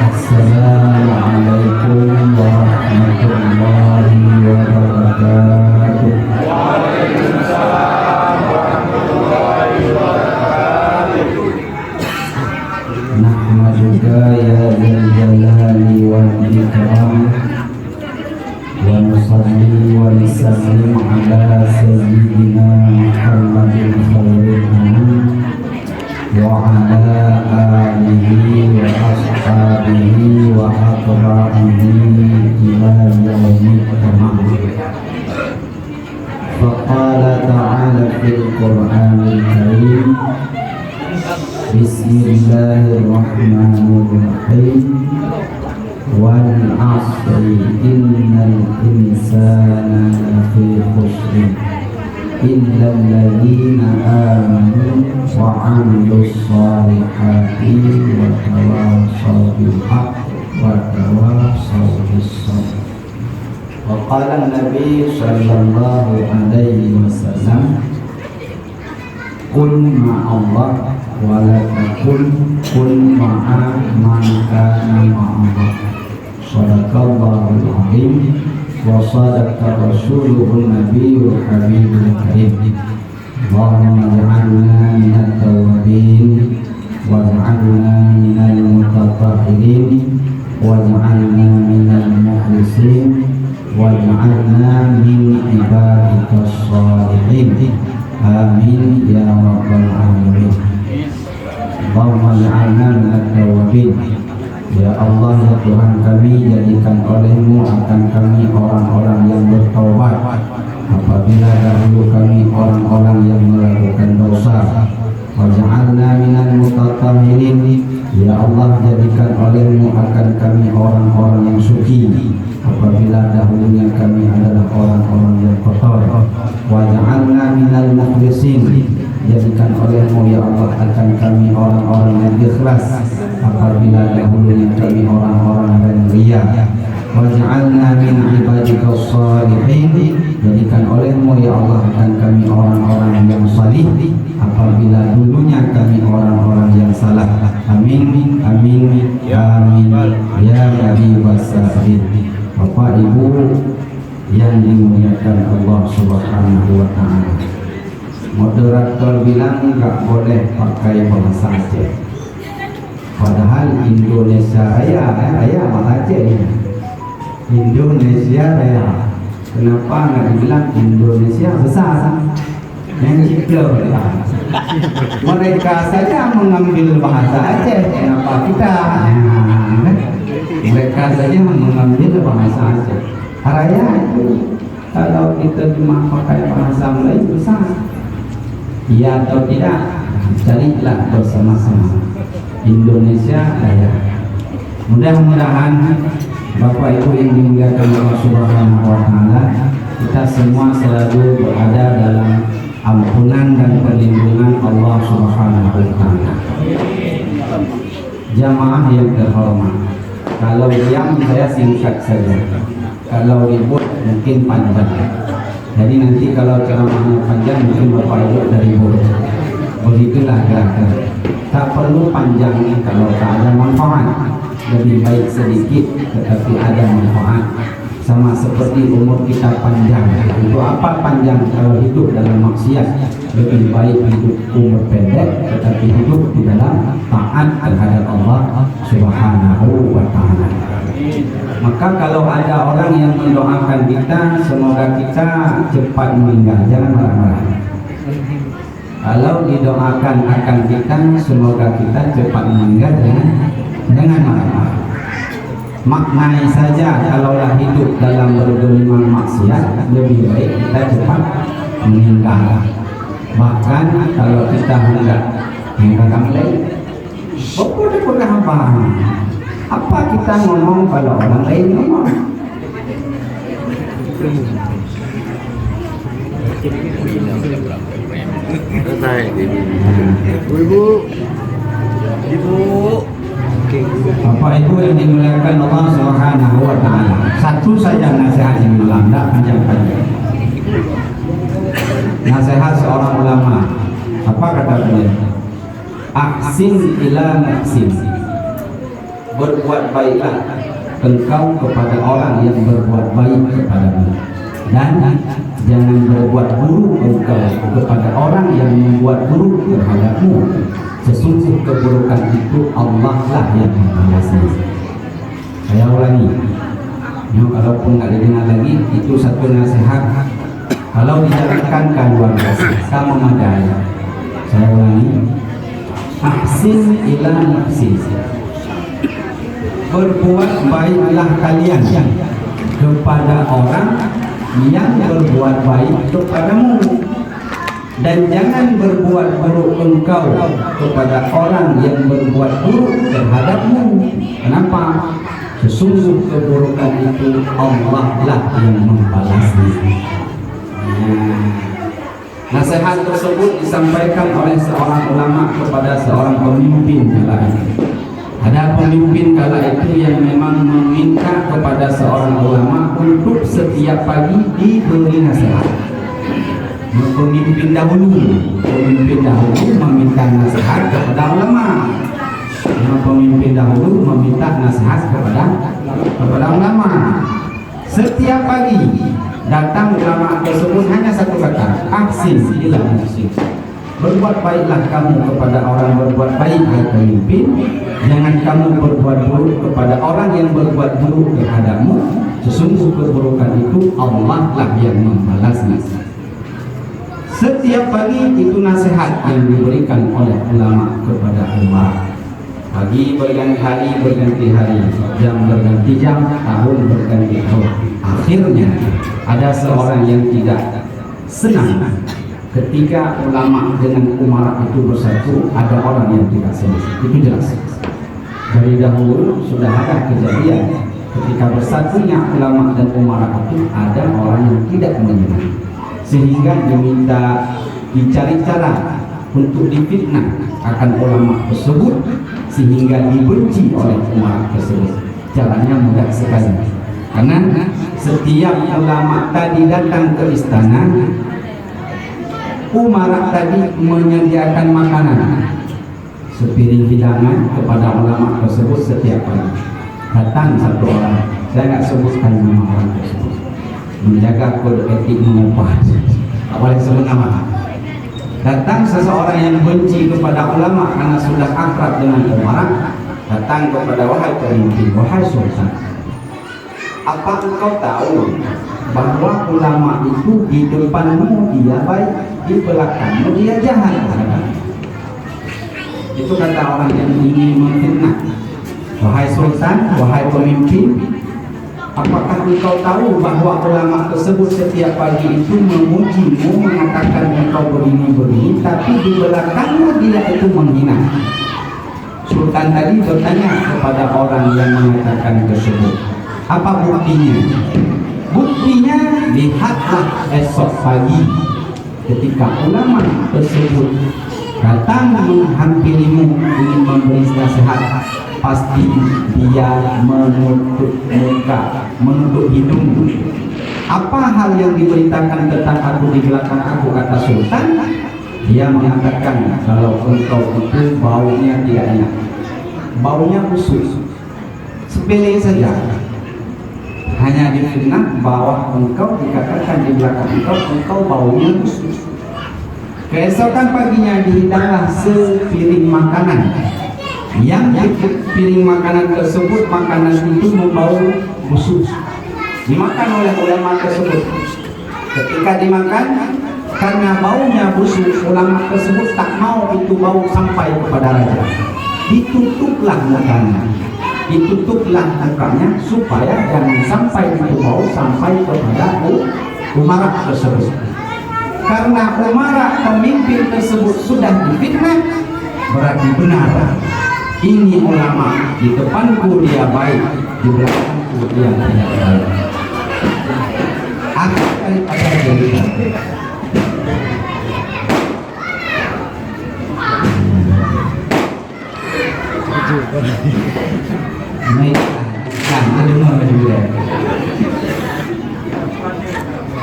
Assalamualaikum warahmatullahi wabarakatuh. Waalaikumsalam warahmatullahi wabarakatuh. Nahmaduka ya dzal jalali wal ikram wa nusalli wa nusallim ala sayyidina Muhammadin khairil anam wa ala alihi wa ashabihi wa atba'ihi ila yaumil qiyamah. Faqala ta'ala fil Qur'anil Karim, Bismillahirrahmanirrahim, wal 'asri innal insana lafi khusr illa alladziina aamanu wa 'amilus shalihati wa tawassaw bil haqqi wa tawassaw bis sabr. Wa qala an-nabi sallallahu alaihi wasallam, qul ma'allah wa la taqul qul ma'a man kana ma'allah. Shadaqallahul azim wa shadaqa rasuluhun nabiyyul habibul karim. Allahumma ij'alna minat tawwabin waj'alna minal mutatahhirin waj'alna minal mukhlisin waj'alna min ibadikas shalihin. Amin ya rabbal alamin. Allahumma ij'alna minat tawwabin. Ya Allah, ya Tuhan kami, jadikan oleh-Mu akan kami orang-orang yang bertaubat apabila dahulu kami orang-orang yang melakukan dosa. Waj'alna minal mutatahhirin. Ya Allah, jadikan oleh-Mu akan kami orang-orang yang suci apabila dahulunya kami adalah orang-orang yang kotor. Waj'alna minal mukhlisin. Jadikan oleh-Mu ya Allah akan kami orang-orang yang ikhlas apabila dahulunya kami orang-orang yang ria. Waj'alna min ibadikas shalihin. Jadikan oleh-Mu ya Allah akan kami orang-orang yang salih apabila dulunya kami orang-orang yang salah. Amin amin amin ya Nabi wasallim. Bapak Ibu yang dimuliakan Allah Subhanahu wa taala, moderator bilang nggak boleh pakai bahasa Aceh. Padahal Indonesia raya bahasa Aceh ini. Indonesia raya. Kenapa nggak dibilang Indonesia besar? Yang cipta ya. Mereka saja mengambil bahasa Aceh. Kenapa kita? Mereka saja mengambil bahasa Aceh. Raya itu kalau kita cuma pakai bahasa Melayu besar. Iya atau tidak? Carilah bersama-sama Indonesia Raya. Mudah-mudahan Bapak Ibu yang dimuliakan Allah Subhanahu wa taala, kita semua selalu berada dalam ampunan dan perlindungan Allah Subhanahu wa taala. Jamaah yang terhormat, kalau diam saya singkat saja, kalau ribut mungkin panjang. Jadi nanti kalau ceramahnya panjang mungkin Bapak Ibu dari ribut. Begitulah kira-kira. Tak perlu panjang kalau tak ada manfaat. Lebih baik sedikit tetapi ada manfaat. Sama seperti umur kita panjang. Untuk apa panjang kalau hidup dalam maksiat? Lebih baik hidup umur pendek tetapi hidup di dalam taat terhadap Allah Subhanahu wa taala. Maka kalau ada orang yang mendoakan kita semoga kita cepat meninggal, jangan marah-marah. Kalau didoakan akan kita semoga kita cepat meninggal, jangan marah-marah. Maknai saja kalaulah hidup dalam bergelimang maksiat, lebih baik kita cepat meninggal. Bahkan kalau kita hendak mengatakan lain, pokoknya apa kita ngomong kalau orang lain ngomong? Ibu, Bapak Ibu yang dimuliakan Allah Subhanahu wa taala, satu saja nasihat yang melanda panjang-panjang. Nasihat seorang ulama, apa kata beliau? Aksin ila maksin. berbuat baiklah engkau kepada orang yang berbuat baik kepadamu, dan jangan berbuat buruk engkau kepada orang yang membuat buruk terhadapmu. Sesungguh keburukan itu Allah lah yang membalasnya. Saya ulangi, kalaupun nggak didengar lagi, itu satu nasihat. Kalau dijalankan kan luar biasa, sama memadai. Saya ulangi, ahsin ila nafsi, berbuat baiklah kalian kepada orang yang berbuat baik kepadamu, dan jangan berbuat buruk engkau kepada orang yang berbuat buruk terhadapmu. Kenapa? Sesungguh keburukan itu Allah lah yang membalasnya. Nasihat tersebut disampaikan oleh seorang ulama kepada seorang pemimpin kala itu. Ada pemimpin kala itu yang memang meminta kepada seorang ulama untuk setiap pagi diberi nasihat. Pemimpin dahulu meminta nasihat kepada ulama. Pemimpin dahulu meminta nasihat kepada ulama. Setiap pagi datang ulama tersebut hanya satu kata, ahsin ila nafsi, berbuat baiklah kamu kepada orang berbuat baik, hai pemimpin. Jangan kamu berbuat buruk kepada orang yang berbuat buruk terhadapmu. Sesungguh keburukan itu Allah lah yang membalasnya. Setiap pagi itu nasihat yang diberikan oleh ulama kepada umat. Pagi berganti hari, jam berganti jam, tahun berganti tahun. Akhirnya ada seorang yang tidak senang ketika ulama dengan umarak itu bersatu. Ada orang yang tidak senang, itu jelas. Dari dahulu sudah ada kejadian ketika bersatunya ulama dan umarak itu ada orang yang tidak menyenangi, sehingga diminta dicari cara untuk difitnah akan ulama tersebut sehingga dibenci oleh umarak tersebut. Caranya mudah sekali, karena setiap ulama tadi datang ke istana, umarak tadi menyediakan makanan sepiring hidangan kepada ulama tersebut setiap pagi. Datang satu orang, saya nggak sebutkan nama orang tersebut, menjaga kode etik mengupah, tak boleh sebut nama. Datang seseorang yang benci kepada ulama karena sudah akrab dengan umarak, datang kepada wahai pemimpin, wahai sultan, apa engkau tahu bahwa ulama itu di depanmu dia baik, di belakangmu dia jahat? Itu kata orang yang ingin memfitnah. Wahai sultan, wahai pemimpin, apakah engkau tahu bahwa ulama tersebut setiap pagi itu memujimu, mengatakan engkau begini-begini, tapi di belakangmu dia itu menghina? Sultan tadi bertanya kepada orang yang mengatakan tersebut, apa buktinya? Buktinya, lihatlah esok pagi ketika ulama tersebut datang menghampirimu ingin memberi nasihat, pasti dia menutup muka, menutup hidung. Apa hal yang diberitakan tentang aku di belakang aku, kata sultan? Dia mengatakan kalau engkau itu baunya tidak enak, baunya busuk. Sepele saja, hanya difitnah bahwa engkau dikatakan di belakang engkau baunya busuk. Keesokan paginya dihidanglah sepiring makanan, yang di piring makanan tersebut makanan itu membau busuk. Dimakan oleh ulama tersebut. Ketika dimakan, karena baunya busuk, ulama tersebut tak mau itu bau sampai kepada raja. Ditutuplah mukanya supaya jangan sampai itu bau sampai kepada umarak tersebut. Karena umarak pemimpin tersebut sudah difitnah, berarti benar ini ulama di depanku dia baik, di belakangku dia tidak baik. Akhir daripada cerita,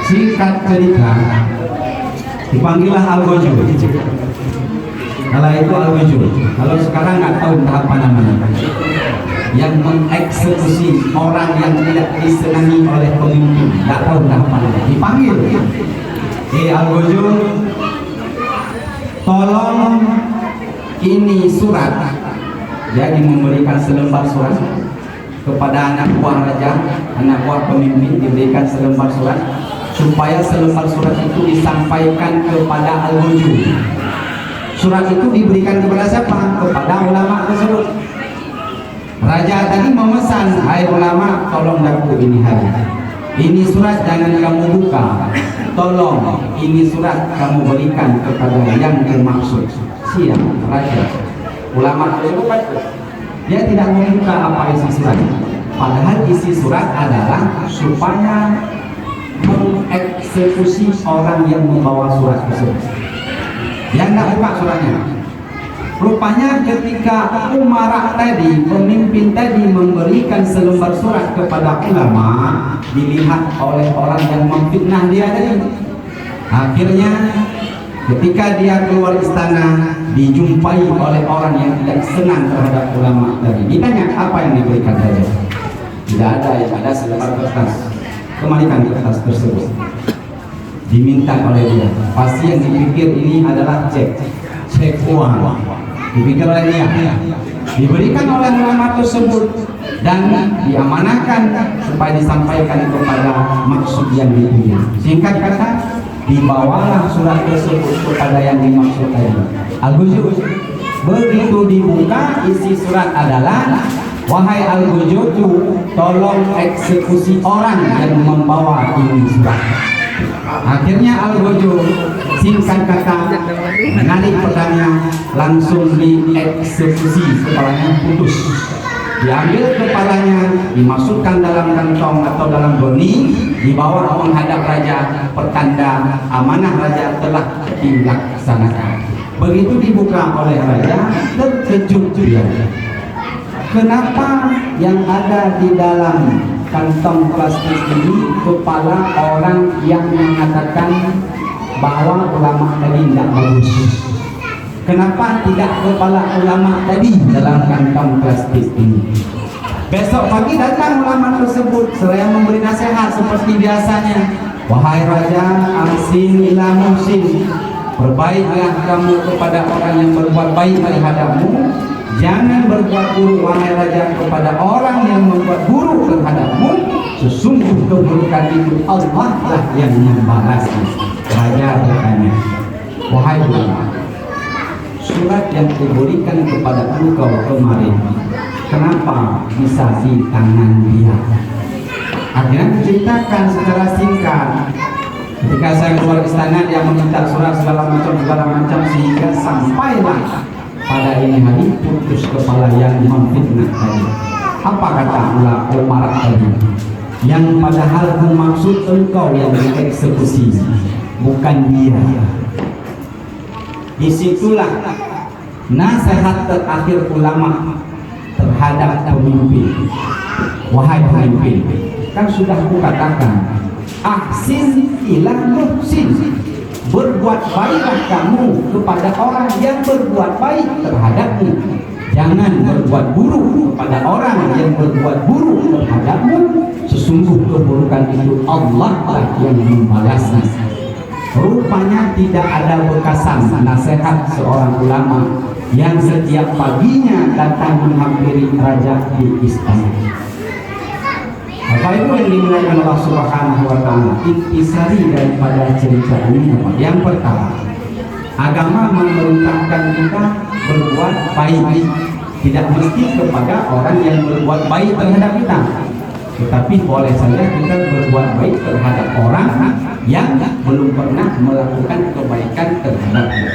singkat cerita, dipanggillah Al-Ghajur. Kala itu Al-Ghajur, kalau sekarang nggak tahu entah apa namanya. yang mengeksekusi orang yang tidak disenangi oleh pemimpin. Tak tahu tahapannya, dipanggil. Al-Ghujur, tolong ini surat. Jadi memberikan selembar surat kepada anak buah raja, anak buah pemimpin, diberikan selembar surat supaya selembar surat itu disampaikan kepada Al-Ghujur. Surat itu diberikan kepada siapa? Kepada ulama tersebut. Raja tadi memesan, hai ulama, tolong daku ini hari. Ini surat jangan kamu buka. Tolong ini surat kamu berikan kepada yang dimaksud. Siap, raja. Ulama tersebut dia tidak membuka apa isi surat. Padahal isi surat adalah supaya mengeksekusi orang yang membawa surat tersebut. Yang tidak buka suratnya. Rupanya ketika Umara tadi, pemimpin tadi memberikan selembar surat kepada ulama, dilihat oleh orang yang memfitnah dia tadi. Akhirnya ketika dia keluar istana, dijumpai oleh orang yang tidak senang terhadap ulama tadi. Ditanya apa yang diberikan saja. Tidak ada, yang ada selembar kertas. Kembalikan kertas tersebut. Diminta oleh dia. Pasti yang dipikir ini adalah cek uang. Dipikir oleh dia. Diberikan oleh ulama tersebut dan diamanahkan supaya disampaikan kepada maksud yang dituju. Singkat kata, dibawalah surat tersebut kepada yang dimaksud tadi. Al-Ghujur. Begitu dibuka, isi surat adalah, wahai Al-Ghujur, tolong eksekusi orang yang membawa ini surat. Akhirnya Al-Ghujur, singkat kata, menarik pedangnya, langsung dieksekusi, kepalanya putus. Diambil kepalanya, dimasukkan dalam kantong atau dalam goni, dibawa menghadap raja, pertanda amanah raja telah dilaksanakan. Begitu dibuka oleh raja, terkejut dia. Kenapa yang ada di dalam kantong plastik ini kepala orang yang mengatakan bahwa ulama tadi tidak bagus? Kenapa tidak kepala ulama tadi dalam kantong plastik ini? Besok pagi datang ulama tersebut, seraya memberi nasihat seperti biasanya. Wahai raja, ahsin ila muhsin, perbaiklah kamu kepada orang yang berbuat baik terhadapmu. Jangan berbuat buruk, wahai raja, kepada orang yang membuat buruk terhadapmu. Sesungguh keburukan itu Allah lah yang membalasnya. Raja bertanya, wahai ulama, surat yang diberikan kepada engkau kemarin, kenapa bisa di tangan dia? Akhirnya diceritakan secara singkat. Ketika saya keluar istana, dia meminta surat segala macam sehingga sampailah pada ini hari putus kepala yang memfitnah tadi. Apa kata Umar tadi? Yang padahal maksud engkau yang dieksekusi, bukan dia. Disitulah nasihat terakhir ulama terhadap pemimpin. Wahai pemimpin, kan sudah kukatakan, ahsin ila muhsin, berbuat baiklah kamu kepada orang yang berbuat baik terhadapmu. Jangan berbuat buruk kepada orang yang berbuat buruk terhadapmu. Sesungguh keburukan itu Allah lah yang membalasnya. Rupanya tidak ada bekasan nasihat seorang ulama yang setiap paginya datang menghampiri raja di istana. Apa itu yang dimuliakan Allah Subhanahu wa Ta'ala? Intisari daripada cerita ini apa? Yang pertama, agama memerintahkan kita berbuat baik, tidak mesti kepada orang yang berbuat baik terhadap kita, tetapi boleh saja kita berbuat baik terhadap orang yang belum pernah melakukan kebaikan terhadap kita.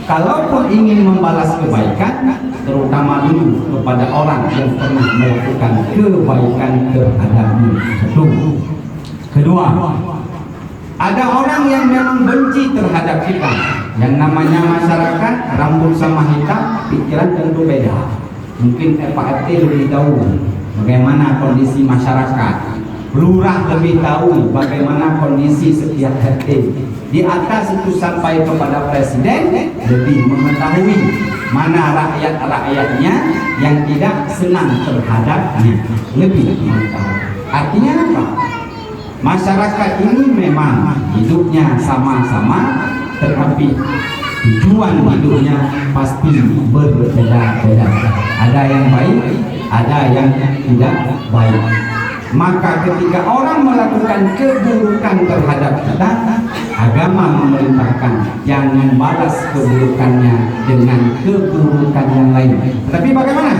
Kalaupun ingin membalas kebaikan, terutama dulu kepada orang yang pernah melakukan kebaikan terhadapmu. Satu. Kedua, ada orang yang memang benci terhadap kita. Yang namanya masyarakat, rambut sama hitam, pikiran tentu beda. Mungkin FAT lebih tahu bagaimana kondisi masyarakat. Lurah lebih tahu bagaimana kondisi setiap RT. Di atas itu sampai kepada presiden lebih mengetahui mana rakyat-rakyatnya yang tidak senang terhadapnya, lebih mengetahui. Artinya apa? Masyarakat ini memang hidupnya sama-sama, tetapi tujuan hidupnya pasti berbeda-beda. Ada yang baik, ada yang tidak baik. Maka ketika orang melakukan keburukan terhadap kita, agama memerintahkan jangan balas keburukannya dengan keburukan yang lain. Tapi bagaimana?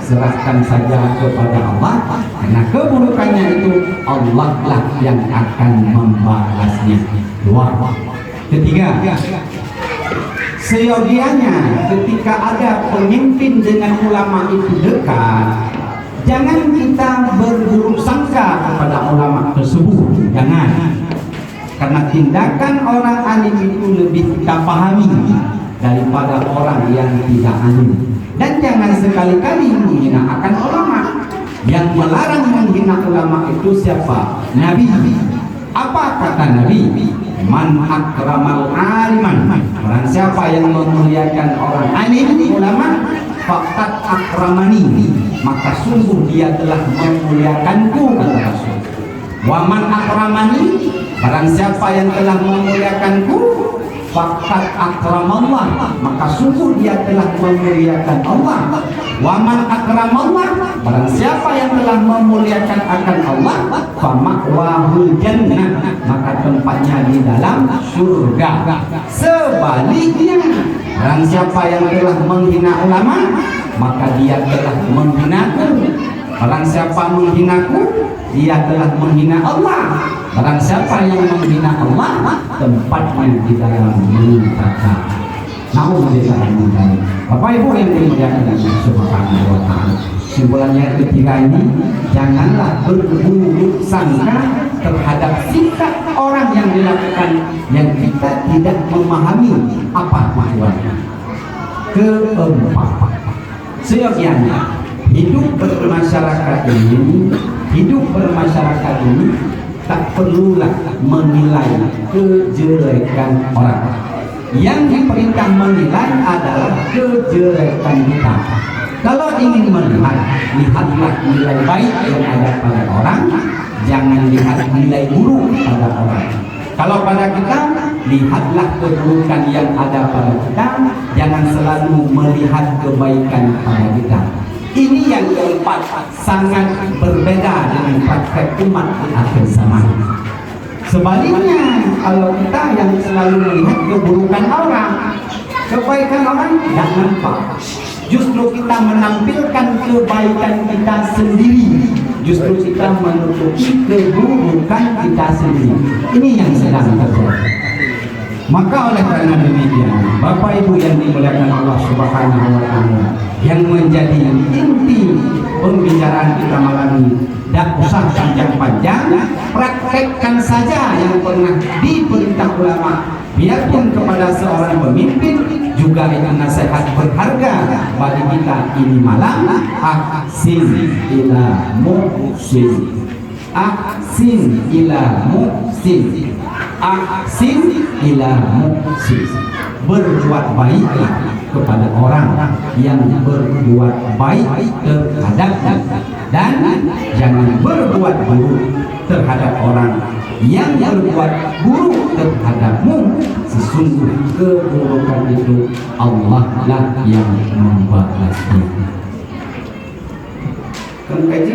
Serahkan saja kepada Allah, karena keburukannya itu Allah lah yang akan membalasnya. Dua. Ketiga, seyogianya ketika ada pemimpin dengan ulama itu dekat, jangan kita berburuk sangka kepada ulama tersebut. Jangan. Karena tindakan orang alim itu lebih kita pahami daripada orang yang tidak alim. Dan jangan sekali-kali menghina akan ulama. Yang melarang menghina ulama itu siapa? Nabi. Apa kata Nabi? Man akramal aliman. Orang siapa yang memuliakan orang alim, ulama, faqad akramani, maka sungguh dia telah memuliakanku, kata Rasul. Wa man akramani, barang siapa yang telah memuliakanku, faqad akramallah, maka sungguh dia telah memuliakan Allah. Wa man akramallah, barang siapa yang telah memuliakan akan Allah, fa ma'wahul jannah, maka tempatnya di dalam surga. Sebaliknya, barang siapa yang telah menghina ulama, maka dia telah menghinaku. Barang siapa menghinaku, dia telah menghina Allah. Barang siapa yang menghina Allah, tempatnya di dalam neraka. Bapak Ibu yang dimuliakan Allah Subhanahu wa taala. Simpulannya ketiga ini, janganlah berburuk sangka terhadap sikap orang yang dilakukan yang kita tidak memahami apa tujuannya. Keempat, seyogianya hidup bermasyarakat ini tak perlulah menilai kejelekan orang. Yang diperintah menilai adalah kejelekan kita. Kalau ingin melihat, lihatlah nilai baik yang ada pada orang, jangan lihat nilai buruk pada orang. Kalau pada kita, lihatlah keburukan yang ada pada kita, jangan selalu melihat kebaikan pada kita. Ini yang keempat, sangat berbeda dengan praktek umat di akhir zaman. Sebaliknya, kalau kita yang selalu melihat keburukan orang, kebaikan orang, jangan nampak. Justru kita menampilkan kebaikan kita sendiri, justru kita menutupi keburukan kita sendiri. Ini yang sedang terjadi. Maka oleh karena demikian, Bapak Ibu yang dimuliakan Allah Subhanahu wa taala, yang menjadi inti pembicaraan kita malam ini, tidak usah panjang-panjang, praktekkan saja yang pernah diperintah ulama. Biarpun kepada seorang pemimpin juga itu nasihat berharga bagi kita ini malam. Ahsin ila muhsin, ahsin ila muhsin, ahsin ila muhsin. Berbuat baiklah kepada orang yang berbuat baik terhadap, dan jangan berbuat buruk terhadap orang yang berbuat buruk terhadapmu. Sesungguhnya keburukan itu Allah lah yang membalasnya. Kamu kaji?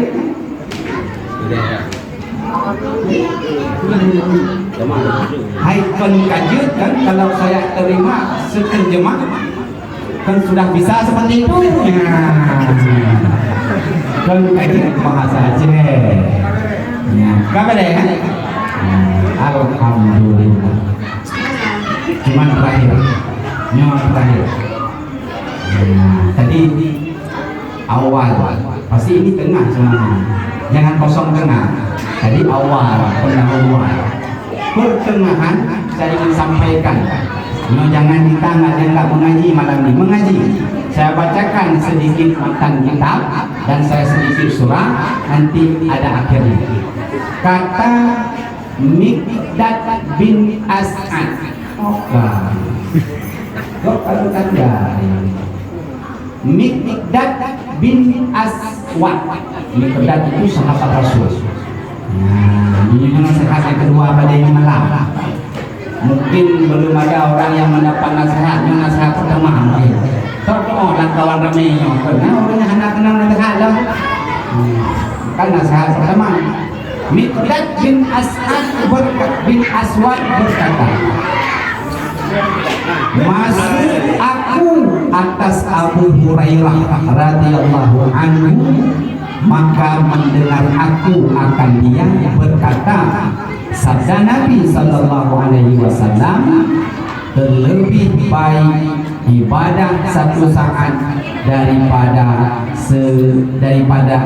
Hai pengkaji kan, kalau saya terima seterjemah kan sudah bisa seperti itu. Kan kaji bahasa Aceh. Ya, kabar deh kan? Alhamdulillah. Cuman terakhir, tadi awal, pasti ini tengah semuanya. Jangan kosong tengah. Tadi awal pendahuluan, pertengahan saya ingin sampaikan. Jangan kita nggak mengaji malam ini, mengaji. Saya bacakan sedikit matan kitab dan saya sedikit surah, nanti ada akhirnya. Kata Miqdad bin As'ad. Kalau tanda Miqdad bin Aswad. Miqdad itu sahabat Rasul. Nah, ini nasihat yang kedua pada yang malam. Mungkin belum ada orang yang mendapat nasihatnya, nasihat pertama. Tokoh dan kawan ramainya, karena orangnya hendak kenal nasihat lah. Kan nasihat pertama. Miqdad bin Aswad berkata, masuk aku atas Abu Hurairah radhiyallahu anhu, maka mendengar aku akan dia berkata, sabda Nabi sallallahu alaihi wasallam, terlebih baik ibadah satu saat daripada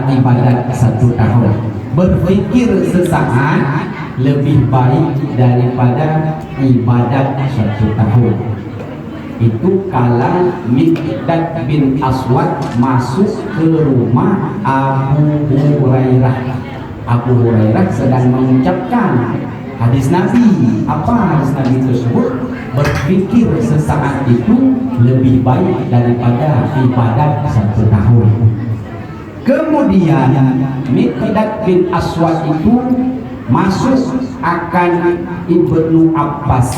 ibadat satu tahun. Berfikir sesaat lebih baik daripada ibadat satu tahun. Itu kala Miqdad bin Aswad masuk ke rumah Abu Hurairah. Abu Hurairah sedang mengucapkan hadis Nabi. Apa hadis Nabi tersebut? Berfikir sesaat itu lebih baik daripada ibadat satu tahun. Kemudian Miqdad bin Aswad itu masuk akan Ibnu Abbas,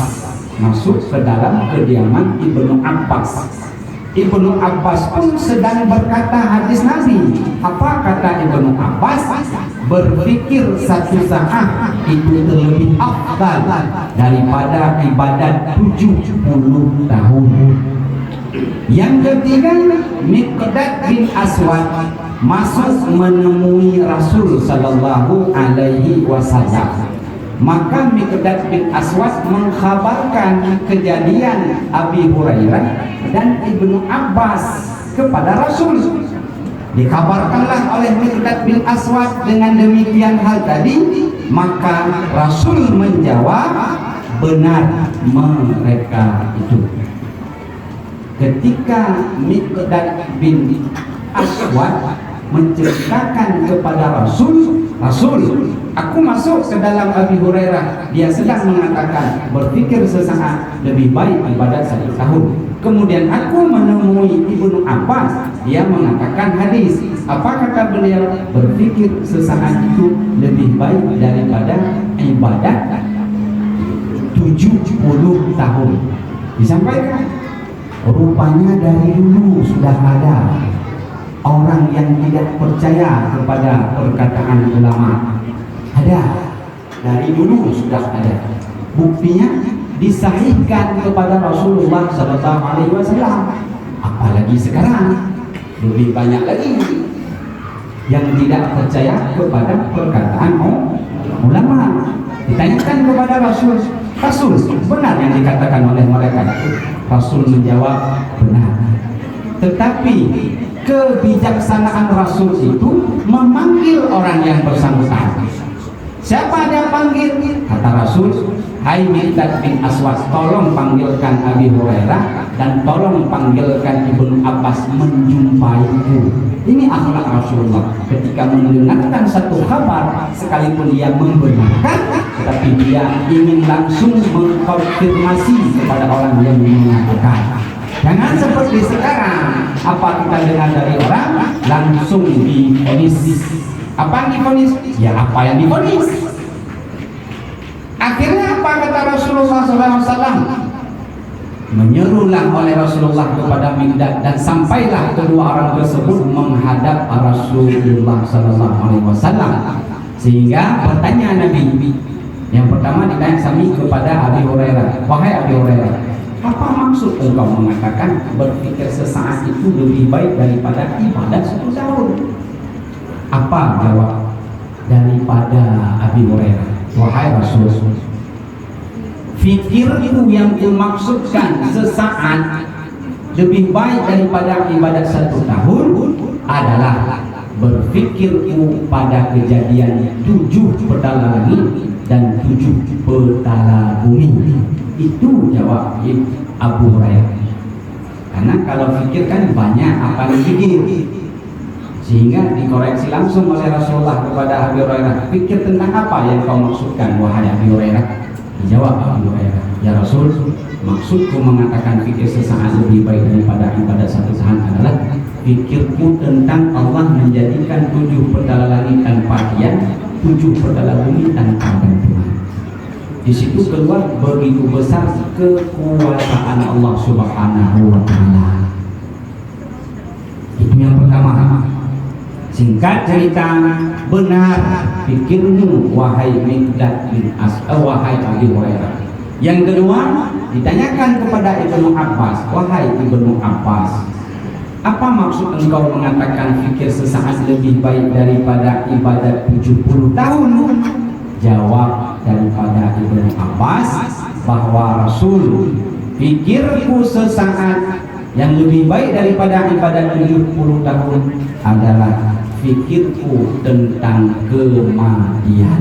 masuk ke dalam kediaman Ibnu Abbas. Ibnu Abbas pun sedang berkata hadis Nabi. Apa kata Ibnu Abbas? Berfikir satu saat itu lebih afdal daripada ibadat 70 tahun. Yang ketiga, Miqdad bin Aswad masuk menemui Rasul sallallahu alaihi wasallam. Maka Miqdad bin Aswad mengkhabarkan kejadian Abi Hurairah dan Ibnu Abbas kepada Rasul. Dikabarkanlah oleh Miqdad bin Aswad dengan demikian hal tadi, maka Rasul menjawab, benar mereka itu. Ketika Miqdad bin Aswad menceritakan kepada Rasul, aku masuk ke dalam Abi Hurairah, dia sedang mengatakan berfikir sesaat lebih baik ibadat satu tahun. Kemudian aku menemui Ibnu Abbas, dia mengatakan hadis. Apa kata beliau? Berfikir sesaat itu lebih baik daripada ibadat 70 tahun. Disampaikan, rupanya dari dulu sudah ada orang yang tidak percaya kepada perkataan ulama. Ada, dari dulu sudah ada. Buktinya disahihkan kepada Rasulullah SAW. Apalagi sekarang lebih banyak lagi yang tidak percaya kepada perkataan ulama. Ditanyakan kepada Rasul, benar yang dikatakan oleh mereka? Rasul menjawab, benar. Tetapi kebijaksanaan Rasul itu memanggil orang yang bersangkutan. Siapa dia panggil? Kata Rasul, hai Miqdad bin Aswad, tolong panggilkan Abi Hurairah dan tolong panggilkan Ibnu Abbas menjumpaiku. Ini akhlak Rasulullah. Ketika mendengarkan satu kabar, sekalipun dia membenarkan, tetapi dia ingin langsung mengkonfirmasi kepada orang yang mengatakan. Jangan seperti sekarang, apa kita dengar dari orang langsung divonis. Apa yang divonis? Ya apa yang divonis. Akhirnya apa kata Rasulullah SAW? Menyerulah oleh Rasulullah kepada Miqdad dan sampailah kedua orang tersebut menghadap Rasulullah SAW. Sehingga bertanya Nabi. Yang pertama ditanya Sami kepada Abi Hurairah. Wahai Abi Hurairah, apa maksud engkau mengatakan berfikir sesaat itu lebih baik daripada ibadat 1 tahun? Apa jawab daripada Abi Hurairah? Wahai Rasul, fikir itu yang dimaksudkan sesaat lebih baik daripada ibadat 1 tahun adalah berfikirku pada kejadian 7 petala langit dan 7 petala bumi. Itu jawab Abu Hurairah. Karena kalau fikir kan banyak apa yang pikir, sehingga dikoreksi langsung oleh Rasulullah kepada Abi Hurairah, pikir tentang apa yang kau maksudkan wahai Abi Hurairah? Dijawab Abi Hurairah, ya Rasul, maksudku mengatakan fikir sesaat lebih baik daripada ibadat satu saat adalah pikirku tentang Allah menjadikan 7 pedala langit tanpa hian, 7 pedala bumi tanpa gantungan. Di situ keluar begitu besar kekuasaan Allah Subhanahu wa Ta'ala. Itu yang pertama. Singkat cerita, benar pikirmu wahai Miqdad bin As'ad, wahai Abi Hurairah. Yang kedua, ditanyakan kepada Ibnu Abbas, wahai Ibnu Abbas, apa maksud engkau mengatakan fikir sesaat lebih baik daripada ibadat 70 tahun? Jawab daripada Ibnu Abbas bahwa Rasul, pikirku sesaat yang lebih baik daripada ibadat 70 tahun adalah fikirku tentang kematian.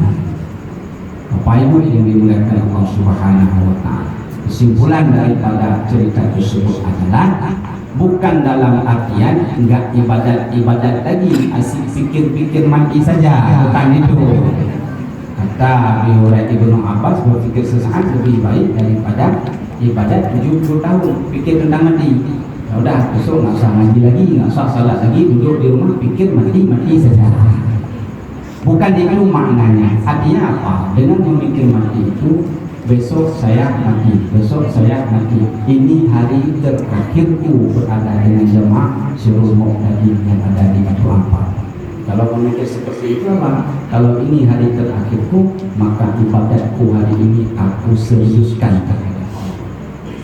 Bapak Ibu yang dimuliakan Allah Subhanahu wa Ta'ala, kesimpulan daripada cerita tersebut adalah bukan dalam artian enggak ibadat lagi, asik pikir-pikir mati saja, bukan itu. Kata riwayat Ibnu Abbas, berpikir sesaat lebih baik daripada ibadat 70 tahun, pikir tentang mati. Ya udah, besok nggak usah ngaji lagi, nggak usah salat lagi, duduk di rumah pikir mati saja. Bukan itu maknanya. Artinya apa? Dengan memikir mati itu, besok saya mati, besok saya mati. Ini hari terakhirku berada dengan jemaah Syirul Muqtadin yang ada di Batu Ampar. Kalau memikir seperti itu apa? Kalau ini hari terakhirku, maka ibadatku hari ini aku seriuskan terhadap Allah.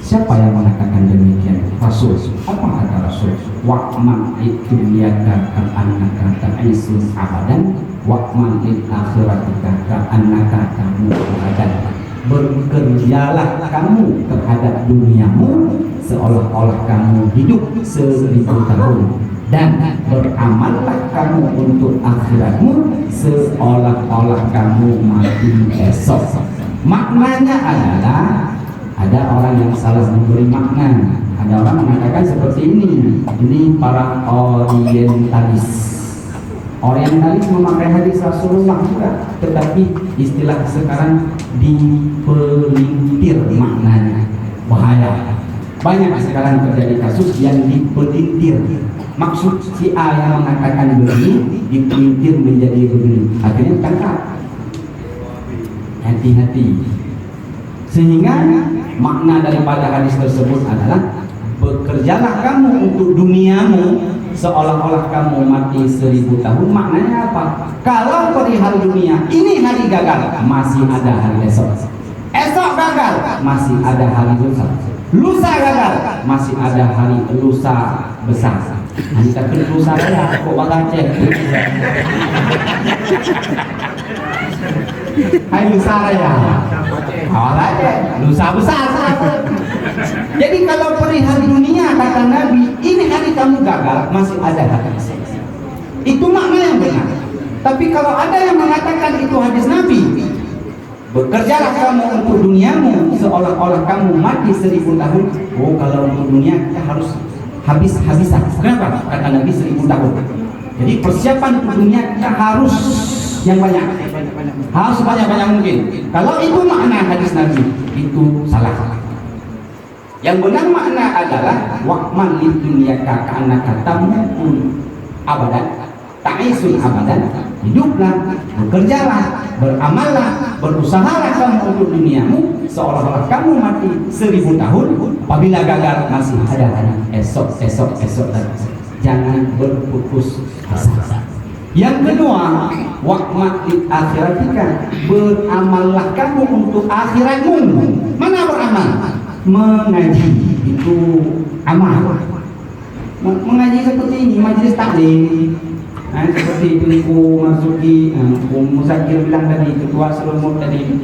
Siapa yang mengatakan demikian? Rasul. Apa kata Rasul? Wa'man idunyaka ka'annaka ta'isun abadan, wa'man lil akhiratika ka'annaka tamutu abadan. Bekerjalah kamu terhadap duniamu seolah-olah kamu hidup 1000 tahun, dan beramallah kamu untuk akhiratmu seolah-olah kamu mati esok. Maknanya adalah, ada orang yang salah memberi makna. Ada orang mengatakan seperti ini para orientalis. Orientalis memakai hadis Rasulullah juga, tetapi istilah sekarang dipelintir maknanya. Bahaya. Banyak sekarang terjadi kasus yang dipelintir. Maksud si A yang mengatakan begini dipelintir menjadi begini, akhirnya tangkap. Hati-hati. Sehingga makna daripada hadis tersebut adalah bekerjalah kamu untuk duniamu seolah-olah kamu mati 1000 tahun. Maknanya apa? Kalau perihal dunia ini hari gagal, masih ada hari esok. Esok gagal, masih ada hari lusa. Lusa gagal, masih ada hari lusa besar. Nanti tapi lusa ya, kok bakal cek. Hai lusa ya, awal aja, lusa besar. Jadi kalau perihal dunia kata Nabi, ini hari kamu gagal, masih ada hari esok. Itu makna yang benar. Tapi kalau ada yang mengatakan itu hadis Nabi, bekerjalah kamu untuk duniamu seolah-olah kamu mati 1000 tahun. Oh, kalau untuk dunia kita harus habis-habisan. Kenapa? Kata Nabi 1000 tahun. Jadi persiapan untuk dunia kita harus yang banyak, harus banyak-banyak mungkin. Kalau itu makna hadis Nabi, itu salah. Yang benar makna adalah wa'man lid dunya ka'annaka tamutu abadan, ta'isun abadan. Hiduplah, bekerjalah, beramallah, berusahalah kamu untuk duniamu seolah-olah kamu mati 1000 tahun. Apabila gagal, masih ada hari esok lagi. Jangan berputus asa. Yang kedua, wa'mat lil akhiratika, beramallah kamu untuk akhiratmu. Mana beramal? Mengaji itu amal. Mengaji seperti ini, majelis taklim. Seperti Ibu Marzuki, Musakir bilang tadi, Ketua Selumut tadi,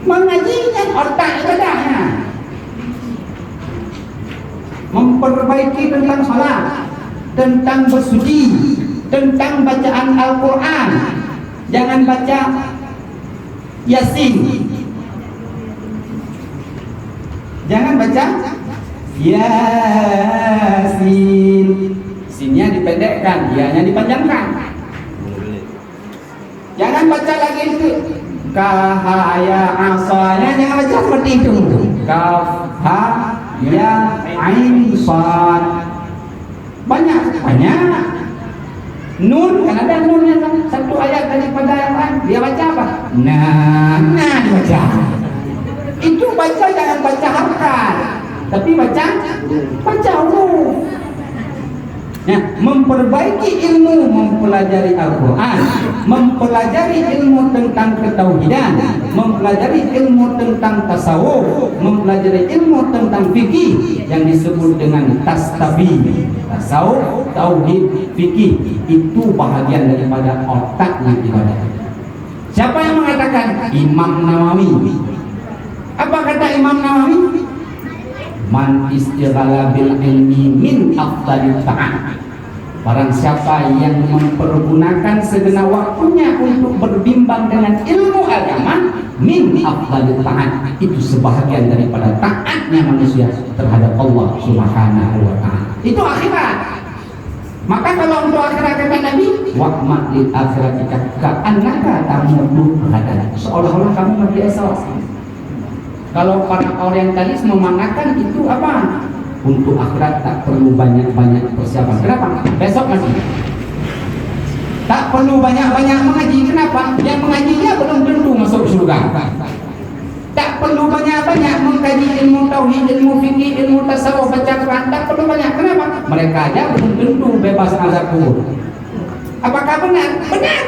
mengajikan otak ibadahnya, memperbaiki tentang salat, tentang bersuci, tentang bacaan Al-Quran. Jangan baca Yasin, jangan baca Yasin. Sinnya dipendekkan, ianya dipanjangkan. Jangan baca lagi itu kahaya asanya, jangan baca seperti itu. Kaf ha ya ain sad. Banyak. Nun, kan ada nunnya kan, satu ayat daripada yang lain. Dia baca apa? Nah dibaca. Itu baca jangan baca harokat, tapi baca huruf. Nah, memperbaiki ilmu, mempelajari Al-Quran, mempelajari ilmu tentang ketauhidan, mempelajari ilmu tentang tasawuf, mempelajari ilmu tentang fikih yang disebut dengan tastabi, tasawuf, tauhid, fikih. Itu bahagian daripada otaknya ibadah. Siapa yang mengatakan? Imam Nawawi. Apa kata Imam Nawawi? Man istighala bil ilmi min afdalit ta'at. Barang siapa yang mempergunakan segenap waktunya untuk berbimbang dengan ilmu agama, min afdalit ta'at, itu sebahagian daripada taatnya manusia terhadap Allah Subhanahu wa ta'ala. Itu akhirat. Maka kalau untuk akhirat kata Nabi, wa'ma lil akhiratika ka'annaka tamutu hadan, seolah-olah kamu mati esok. Kalau para orientalis memanakan itu apa? Untuk akhirat tak perlu banyak-banyak persiapan. Kenapa? Besok masih. Tak perlu banyak-banyak mengaji. Kenapa? Yang mengajinya belum tentu masuk surga. Tak perlu banyak-banyak mengkaji ilmu tauhid, ilmu fikih, ilmu tasawuf, baca Quran. Tak perlu banyak. Kenapa? Mereka aja belum tentu bebas azab kubur. Apakah benar? Benar.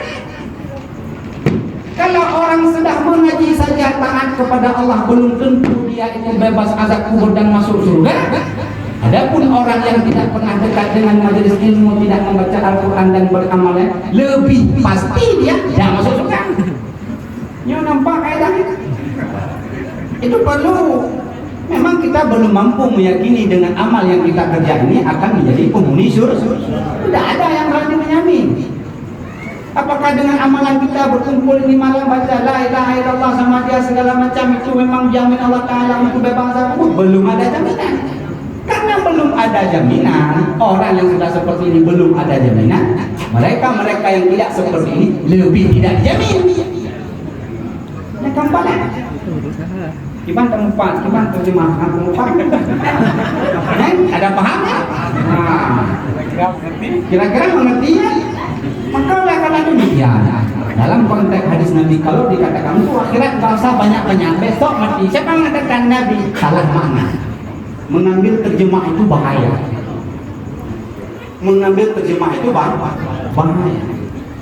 Kalau orang sudah mengaji saja taat kepada Allah, belum tentu dia itu bebas azab kubur dan masuk surga. Adapun orang yang tidak pernah dekat dengan majelis ilmu, tidak membaca Al-Quran dan beramal, lebih pasti dia tidak masuk surga. Nyo nampak kayak itu? Itu perlu. Memang kita belum mampu meyakini dengan amal yang kita kerja ini akan menjadi penghuni surga. Tidak ada yang berani menyamin. Apakah dengan amalan kita berkumpul ini malam baca la ilaha illallah sama dia segala macam itu memang jamin Allah Ta'ala untuk bebas azab kubur? Belum ada jaminan. Karena belum ada jaminan, orang yang sudah seperti ini belum ada jaminan. Mereka yang tidak seperti ini lebih tidak dijamin. Ya kampalan. Gimana tempat, gimana terjemahan tempat? Ada pahamnya? Nah, kira-kira mengerti ya? Maka oleh karena demikian, dalam konteks hadis Nabi, kalau dikatakan itu akhirat gak usah banyak-banyak, besok mati. Siapa yang mengatakan Nabi? Salah makna. Mengambil terjemah itu bahaya. Mengambil terjemah itu bahaya.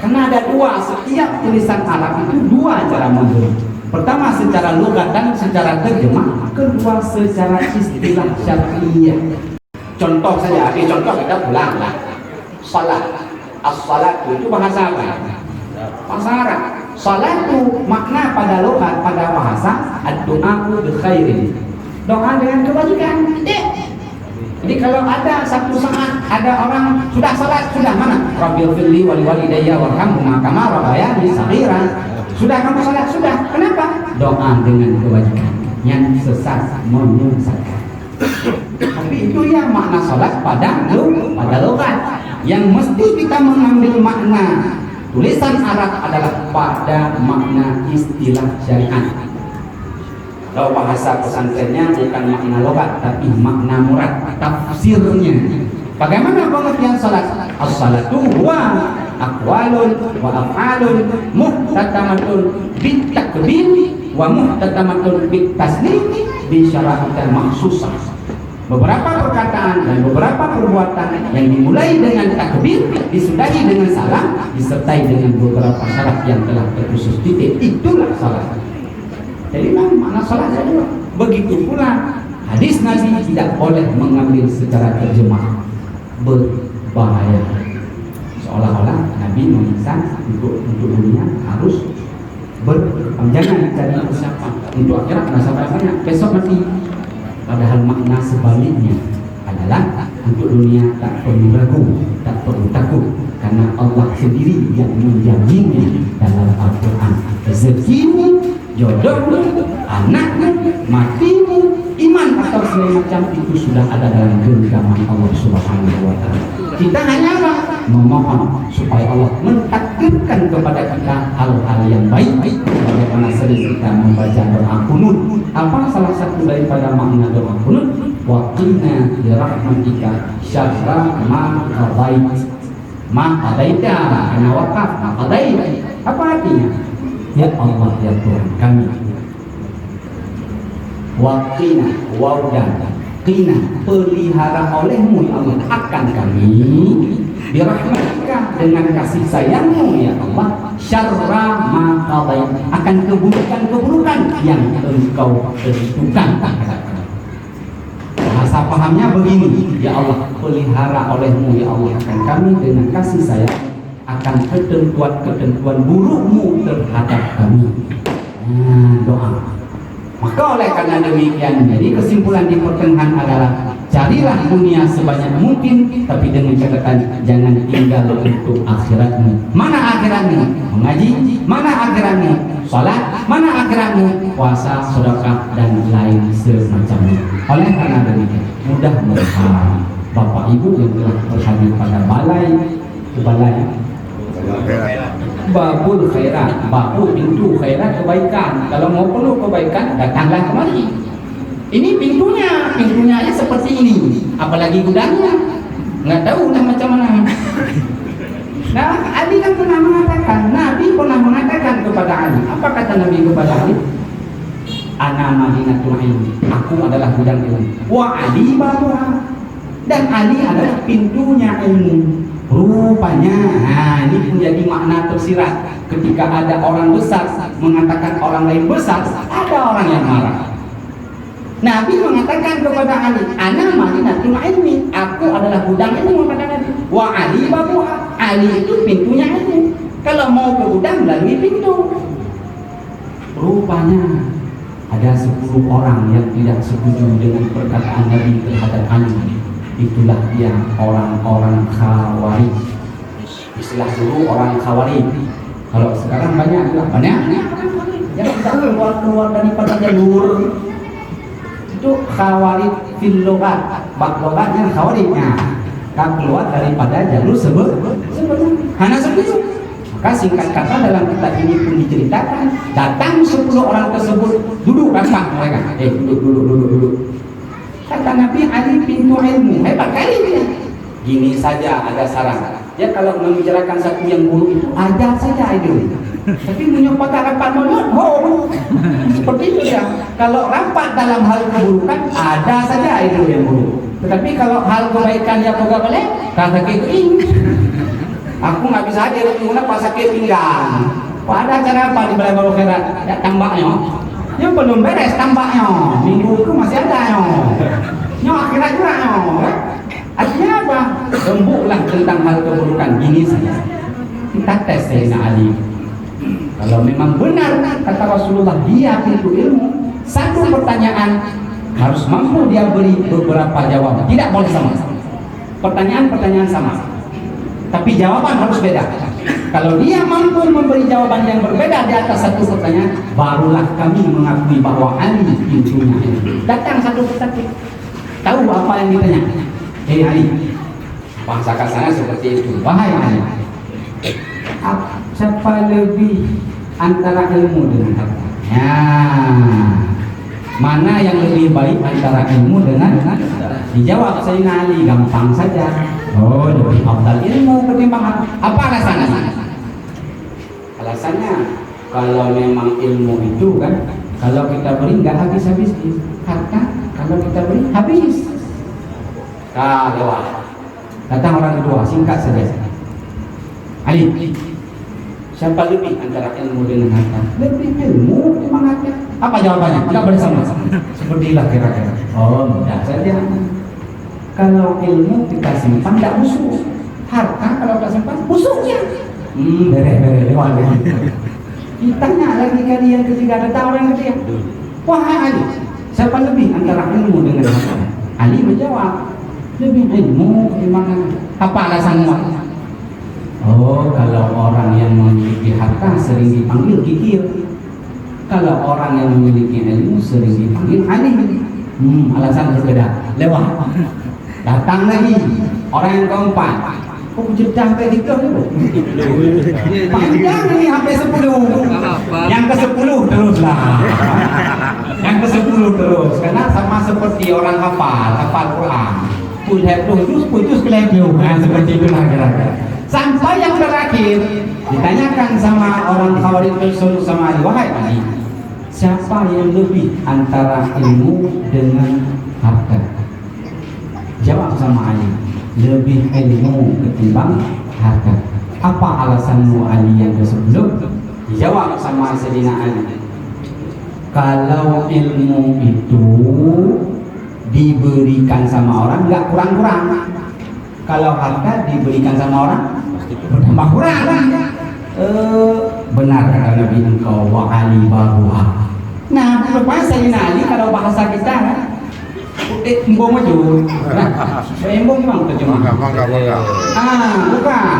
Karena ada dua, setiap tulisan Arab itu dua cara mengambil. Pertama secara logat dan secara terjemah, kedua secara istilah syar'iyyah. Contoh saja, contoh kita pulang lah. Salat. As-salatu itu bahasa apa? Bahasa Arab. Salatu makna pada logat, pada bahasa ad-du'a'u bi khairin. Doa dengan kebajikan. Jadi kalau ada satu saat ada orang sudah salat, sudah mana? Rabbil firli wali walidayya warhamhuma kama rabbayani shaghira. Sudah kamu salat, sudah. Kenapa? Doa dengan kebajikan. Yang sesat menyesatkan. Tapi itu ya makna salat pada logat. Yang mesti kita mengambil makna tulisan Arab adalah pada makna istilah syariat. Kalau bahasa pesantrennya bukan makna logat tapi makna murad, tafsirnya. Bagaimana pengertian salat? As-salatu huwa aqwalun wa af'alun muhtatamatun bit takbir wa muhtatamatun bit taslim bi syara'atin makhsusah. Beberapa perkataan dan beberapa perbuatan yang dimulai dengan takbir, disudahi dengan salam, disertai dengan beberapa syarat yang telah terkhusus titik. Itulah salat. Jadi makna salat saja. Begitu pula hadis Nabi tidak boleh mengambil secara terjemah, berbahaya. Seolah-olah Nabi memesan untuk dunia harus jangan cari persiapan untuk akhirat, nggak sabar banyak, besok mati. Padahal makna sebaliknya adalah untuk dunia tak perlu ragu, tak perlu takut, karena Allah sendiri yang menjanjinya dalam Al-Quran. Rezekimu, jodohmu, anakmu, matimu, iman atau segala macam itu sudah ada dalam genggaman Allah Subhanahu wa Ta'ala. Kita hanya apa? Memohon supaya Allah mentakdirkan kepada kita hal-hal yang baik. Bagaimana sering kita membaca doa kunut. Apa salah satu daripada makna doa kunut? Wa qina bi rahmatika syarra ma qadait. Ma qadaita ana waqaf ma qadait. Apa artinya? Ya Allah, ya Tuhan kami, waqina waudan qina, pelihara olehmu ya Allah akan kami birahmatika, dengan kasih sayangmu ya Allah, syarra ma qadait, akan keburukan-keburukan yang engkau tentukan. Bahasa pahamnya begini, ya Allah pelihara olehmu ya Allah akan kami dengan kasih sayang akan ketentuan-ketentuan burukmu terhadap kami. Doa. Maka oleh karena demikian, jadi kesimpulan di pertengahan adalah carilah dunia sebanyak mungkin, tapi dengan catatan jangan tinggal untuk akhiratmu. Mana akhiratmu? Mengaji. Mana akhiratmu? Salat. Mana akhiratmu? Puasa, sedekah dan lain semacamnya. Oleh karena demikian, mudah-mudahan Bapak Ibu yang telah berhadir pada balai babul khairat, babu pintu khairat, kebaikan. Kalau mau perlu kebaikan, datanglah kemari. Ini pintunya aja seperti ini, apalagi gudangnya nggak tahu dah macam mana. Nah, Ali kan pernah mengatakan, Nabi pernah mengatakan kepada Ali, apa kata Nabi kepada Ali? Ana madinatul ilmi, aku adalah gudang ilmu. Wa Ali babuha, dan Ali adalah pintunya ilmu. Rupanya, ini menjadi makna tersirat. Ketika ada orang besar mengatakan orang lain besar, ada orang yang marah. Nabi mengatakan kepada Ali, ana madinatul ilmi, aku adalah gudang ilmu, kata Nabi. Wa Ali babuha, Ali itu pintunya ilmu. Kalau mau ke gudang melalui pintu. Rupanya ada 10 orang yang tidak setuju dengan perkataan Nabi terhadap Ali. Itulah dia orang-orang Khawarij. Istilah dulu orang Khawarij. Kalau sekarang banyak. Jangan kita keluar daripada jalur. Itu Khawarij fil lughat. Bak logatnya Khawarijnya. Kan keluar daripada jalur sebelumnya. Hanya seperti itu. Maka singkat kata dalam kitab ini pun diceritakan, datang 10 orang tersebut, duduk rapat mereka. Duduk. Kata Nabi, Ali pintu ilmu, hebat kali dia. Gini saja ada saran. Ya kalau membicarakan satu yang buruk itu ajar saja itu. Tapi menyumpah rapat mulut, seperti itu ya. Kalau rapat dalam hal keburukan ada saja itu yang buruk. Tetapi kalau hal kebaikan yang pegang boleh, kata keing. Aku nggak bisa hadir karena pas sakit pinggang. Pada cara apa di balai baru khairat? Ya tambahnya. Yang belum beres tambahnya, minggu itu masih ada akhirat juga artinya apa? Rembuklah tentang hal keburukan. Gini saja kita tes Sayyidina Ali. Kalau memang benar kata Rasulullah dia pintu ilmu, satu pertanyaan harus mampu dia beri beberapa jawaban, tidak boleh sama. Pertanyaan sama, tapi jawaban harus beda. Kalau dia mampu memberi jawaban yang berbeda di atas satu pertanyaan, barulah kami mengakui bahwa Ali pintunya. Datang satu persatu, tahu apa yang ditanya? Ali, bahasa kasarnya seperti itu. Wahai Ali, siapa lebih antara ilmu dengan harta? Ya, mana yang lebih baik antara ilmu dengan harta? Dijawab Sayyidina Ali, gampang saja. Oh, lebih afdal ilmu ketimbang harta. Apa alasannya? Alasannya, kalau memang ilmu itu kan, kalau kita beri nggak habis-habis. Harta, kalau kita beri habis. Lewat. Datang orang kedua, singkat saja. Ali, siapa lebih antara ilmu dengan harta? Lebih ilmu ketimbang harta. Apa jawabannya? Nggak bersama. Sepertilah kira-kira. Oh, mudah saja. Kalau ilmu kita simpan tidak busuk. Harta kalau kita simpan busuknya. Bere lewat. Ditanya lagi kali yang ketiga, datang orang ketiga. Wahai Ali, siapa lebih antara ilmu dengan harta? Ali menjawab, lebih ilmu ketimbang harta. Apa alasanmu? Oh, kalau orang yang memiliki harta sering dipanggil kikir. Kalau orang yang memiliki ilmu sering dipanggil alim. Alasan berbeda. Lewat. Datang lagi orang yang keempat. Kok jeda sampai 3 ni? Panjang ni sampai 10. Yang ke-10 teruslah. Yang ke-10 terus. Karena sama seperti orang hafal Quran. Putus kelebih. Seperti itulah kira-kira. Sampai yang terakhir ditanyakan sama orang Khawarij sama Ali, wahai Ali, siapa yang lebih antara ilmu dengan harta? Jawab sama Ali, lebih ilmu ketimbang harta. Apa alasanmu Ali yang ke-10? Dijawab sama Sayyidina Ali, kalau ilmu itu diberikan sama orang nggak kurang-kurang, kalau harta diberikan sama orang bertambah kurang. Benar kata Nabi, engkau wa Ali baruha. Nah, lepas Sayyidina Ali kalau bahasa kita embong maju. Embong gimana terjemah? Bukan.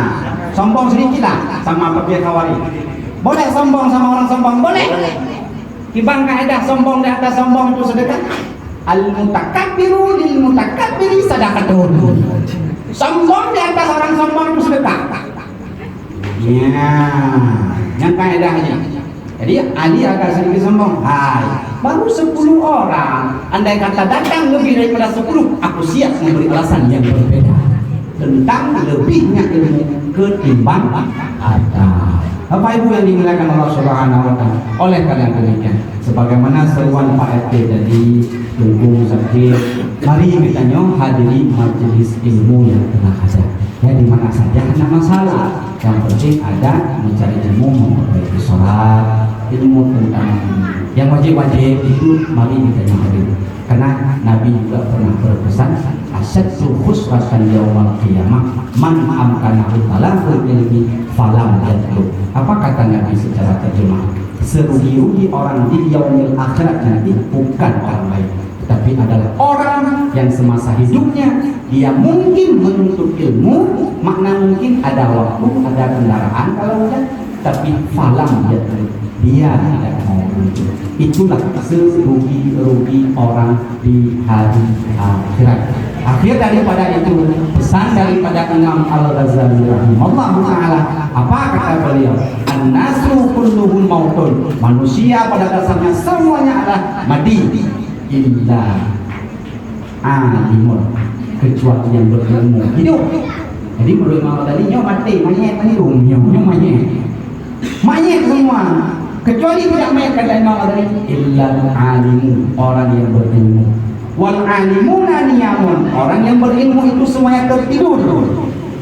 Sombong sedikit lah sama pihak Khawarij. Boleh sombong sama orang sombong? Boleh. Timbang kaidah sombong di atas sombong itu sedekah. Al-mutakabbiru lil mutakabbiri sadaqatun. Sombong di atas orang sombong itu sedekah. Ya, yang kaidahnya. Jadi Ali agak sedikit sombong. Hai, baru 10 orang. Andai kata datang lebih daripada 10, aku siap memberi alasan yang berbeda tentang lebihnya ilmu ketimbang harta. Bapak Ibu yang dimuliakan Allah Subhanahu wa taala. Oleh karena demikian, sebagaimana seruan Pak RT tadi, tunggu sakit, mari kita hadiri majelis ilmu yang telah ada. Ya, di mana saja tidak masalah. Yang penting ada mencari ilmu, memperbaiki sholat, ilmu tentang yang wajib-wajib itu mari kita hadiri. Karena Nabi juga pernah berpesan, asyaddu khusratan yaumal qiyamah man amkanahu talaqul ilmi falam yatlu. Apa kata Nabi secara terjemah? Serugi-rugi orang di yaumil akhirat nanti bukan orang lain, tetapi adalah orang yang semasa hidupnya dia mungkin menuntut ilmu, makna mungkin ada waktu, ada kendaraan kalau enggak, tapi falam yatlu, dia tidak mau menuntut. Itulah serugi-rugi orang di hari akhirat. Akhir daripada itu, pesan daripada Imam Al-Ghazali rahimahullah ta'ala, apa kata beliau? An-nasu kulluhum mautun. Manusia pada dasarnya semuanya adalah mati, illa alimun, kecuali yang berilmu hidup. Jadi menurut Imam Ghazali, nyo mati, mayat mayat semua, kecuali tidak mayat, kata Imam Ghazali, illa alimun, orang yang berilmu. Wal alimuna niyamun, orang yang berilmu itu semuanya tertidur.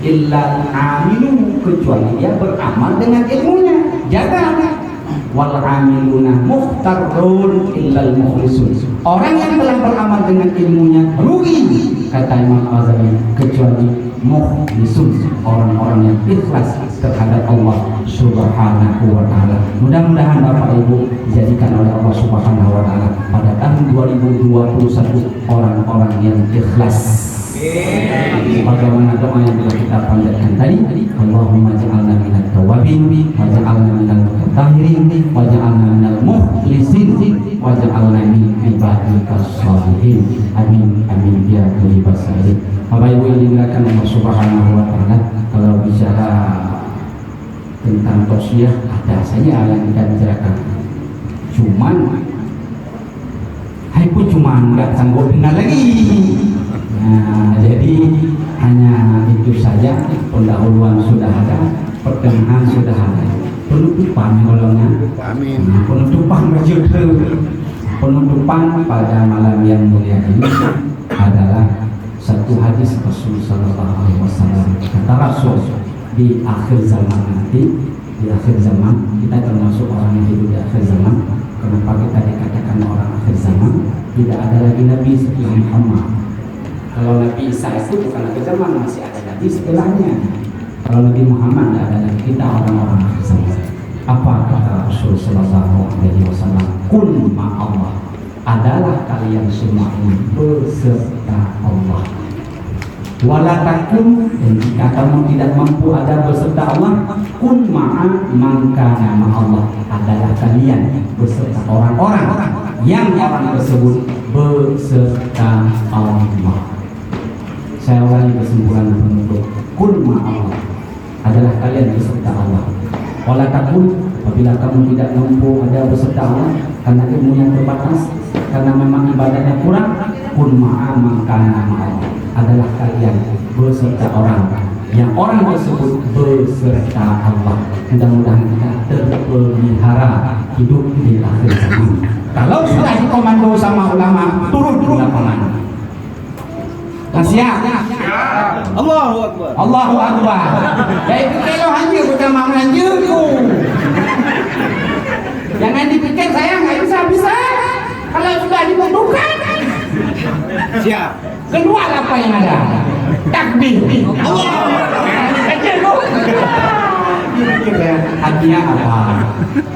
Illa amilu, kecuali dia beramal dengan ilmunya. Jaga. Wal amiluna mukhtarun illal mukhlisun, orang yang telah beramal dengan ilmunya rugi, kata Imam Ghazali, kecuali mukhlisun, orang-orang yang ikhlas terhadap Allah Subhanahu wa taala. Mudah-mudahan Bapak Ibu dijadikan oleh Allah Subhanahu wa taala pada tahun 2021 orang-orang yang ikhlas. Bagaimana doa yang telah kita panjatkan tadi, Allahumma ja'alna minat tawabin, wa ja'alna minal mutatahhirin, wa ja'alna minal mukhlisin, wa ja'alna min ibadikas shalihin. Amin amin ya rabbal alamin. Bapak Ibu yang dimuliakan Allah Subhanahu wa taala, kalau bicara tentang tausiah ada saja yang kita bicarakan. Cuman nggak sanggup dengar lagi. Nah, jadi hanya itu saja. Pendahuluan sudah ada, pertengahan sudah ada, penutupan golongan. Amin. Nah, penutupan penutupan pada malam yang mulia ini adalah satu hadis Rasul Sallallahu Alaihi Wasallam. Kata Rasul, di akhir zaman nanti, di akhir zaman kita termasuk orang yang hidup di akhir zaman. Kenapa kita dikatakan orang akhir zaman? Tidak ada lagi Nabi setelah Muhammad. Kalau Nabi Isa itu bukan akhir zaman, masih ada Nabi setelahnya. Kalau Nabi Muhammad tidak ada lagi, kita orang-orang akhir zaman. Apa kata Rasul Sallallahu Alaihi Wasallam? Kun ma'allah, adalah kalian semua ini beserta Allah. Walatakum, dan jika kamu tidak mampu ada beserta Allah, kun ma'a man kana ma'allah, adalah kalian beserta orang-orang yang orang tersebut beserta Allah. Saya ulangi kesimpulan penutup. Kun ma'allah adalah kalian beserta Allah. Wala takun, apabila kamu tidak mampu ada beserta Allah karena ilmu yang terbatas, karena memang ibadahnya kurang, kun ma'amang kana ma'allah adalah kalian beserta orang yang orang tersebut beserta Allah. Mudah-mudahan kita terpelihara hidup di akhir zaman. Kalau sudah dikomando sama ulama, turun di lapangan. Siap. Allahu Akbar. Allahu Akbar. Baik kilo hanya bukan mau lanjutku. Jangan dipikir saya nggak bisa. Kalau sudah dibutuhkan. Siap. Keluar apa yang ada? Takbir. Allah. Kecil bu. Artinya apa?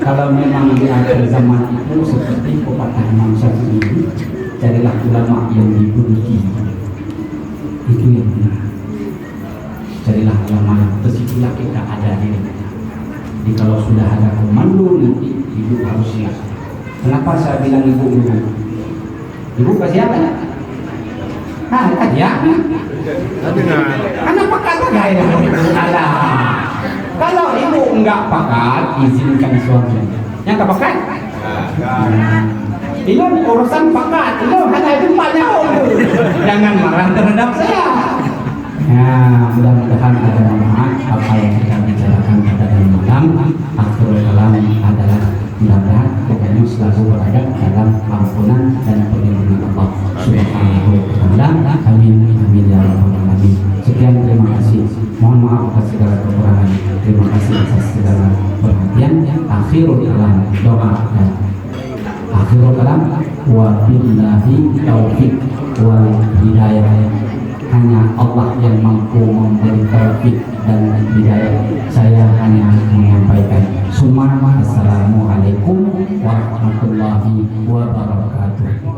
Kalau memang di akhir zaman itu seperti pepatah Imam Syafi'i, carilah ulama yang dibenci. Itu yang benar. Carilah ulama yang tersitulah kita ada di dunia. Jadi kalau sudah ada komando nanti hidup harus siap. Kenapa saya bilang ibu? Ibu ke siapa? Kan ya? Anak pakat gaya. Alah. Kalau ibu enggak pakat, izinkan suami. Yang tak pakat? Ini urusan pakat. Ini hanya tempatnya jangan marah terhadap saya. Ya, mudah-mudahan ada manfaat apa yang kita bicarakan pada malam. Akhirul kalam adalah mudah-mudahan pokoknya selalu berada dalam ampunan dan perlindungan Allah Subhanahu wa taala. Amin amin ya rabbal alamin. Sekian, terima kasih. Mohon maaf atas segala kekurangan. Terima kasih atas segala perhatian. Akhirul kalam doa dan akhirul kalam wa billahi taufiq wal hidayah. Hanya Allah yang mampu memberi taufik dan hidayah. Saya hanya menyampaikan. Assalamualaikum warahmatullahi wabarakatuh.